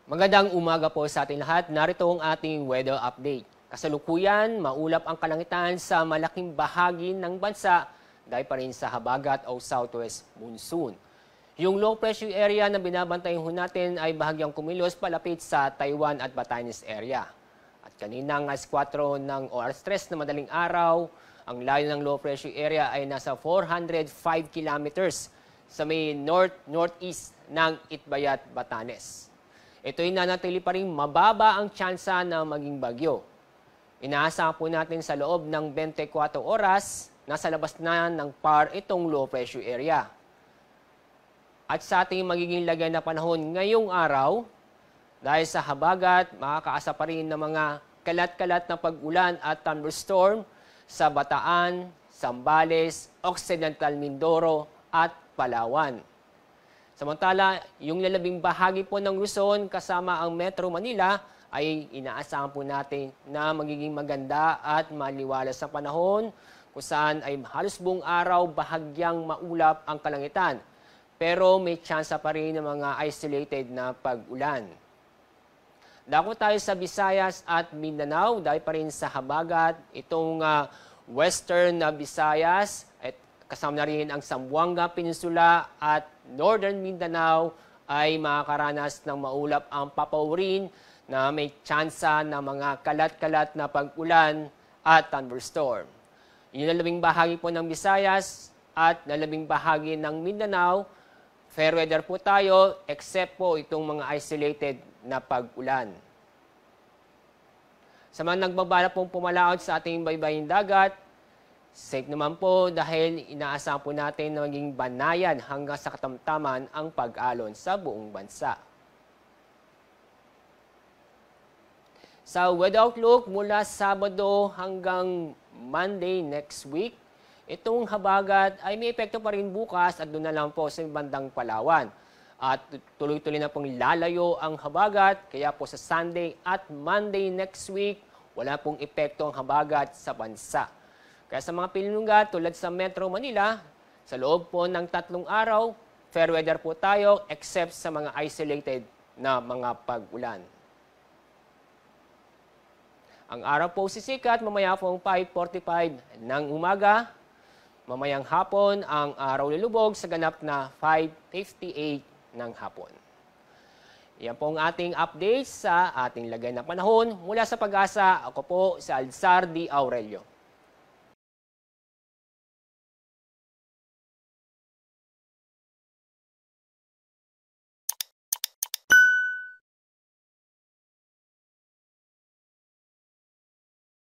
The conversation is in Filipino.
Magandang umaga po sa ating lahat. Narito ang ating weather update. Kasalukuyan, maulap ang kalangitan sa malaking bahagi ng bansa dahil pa rin sa habagat o southwest monsoon. Yung low pressure area na binabantayan natin ay bahagyang kumilos palapit sa Taiwan at Batanes area. At kaninang alas 4 ng o alas 3 na madaling araw, ang layo ng low pressure area ay nasa 405 kilometers sa may north-northeast ng Itbayat, Batanes. Ito'y nanatili pa rin mababa ang tsansa na maging bagyo. Inaasahan po natin sa loob ng 24 oras, nasa labas na ng PAR itong low pressure area. At sa ating magiging lagay na panahon ngayong araw, dahil sa habagat, makakaasa pa rin ng mga kalat-kalat na pag-ulan at thunderstorm sa Bataan, Zambales, Occidental Mindoro at Palawan. Samantala, yung lalabing bahagi po ng Luzon kasama ang Metro Manila ay inaasahan po natin na magiging maganda at maliwalas sa panahon kung saan ay halos buong araw bahagyang maulap ang kalangitan. Pero may tsansa pa rin ng mga isolated na pag-ulan. Dako tayo sa Visayas at Mindanao dahil pa rin sa habagat itong western na Visayas at kasama na rin ang Zamboanga Peninsula at Northern Mindanao ay makakaranas ng maulap ang papaurin na may tsansa na mga kalat-kalat na pag-ulan at thunderstorm. Yung lalabing bahagi po ng Visayas at lalabing bahagi ng Mindanao, fair weather po tayo except po itong mga isolated na pag-ulan. Sa mga nagbabala pong pumalaot sa ating baybaying dagat, safe naman po dahil inaasahan po natin na maging banayan hanggang sa katamtaman ang pag-alon sa buong bansa. Sa weather outlook mula Sabado hanggang Monday next week, itong habagat ay may epekto pa rin bukas at doon na lang po sa bandang Palawan. At tuloy-tuloy na pong lalayo ang habagat, kaya po sa Sunday at Monday next week, wala pong epekto ang habagat sa bansa. Kaya sa mga pinulungan tulad sa Metro Manila, sa loob po ng 3 araw, fair weather po tayo except sa mga isolated na mga pag-ulan. Ang araw po sisikat mamaya pong 5:45 ng umaga. Mamayang hapon ang araw lulubog sa ganap na 5:58 ng hapon. Yan po ang ating update sa ating lagay na panahon. Mula sa Pag-asa, ako po si Alzar D. Aurelio.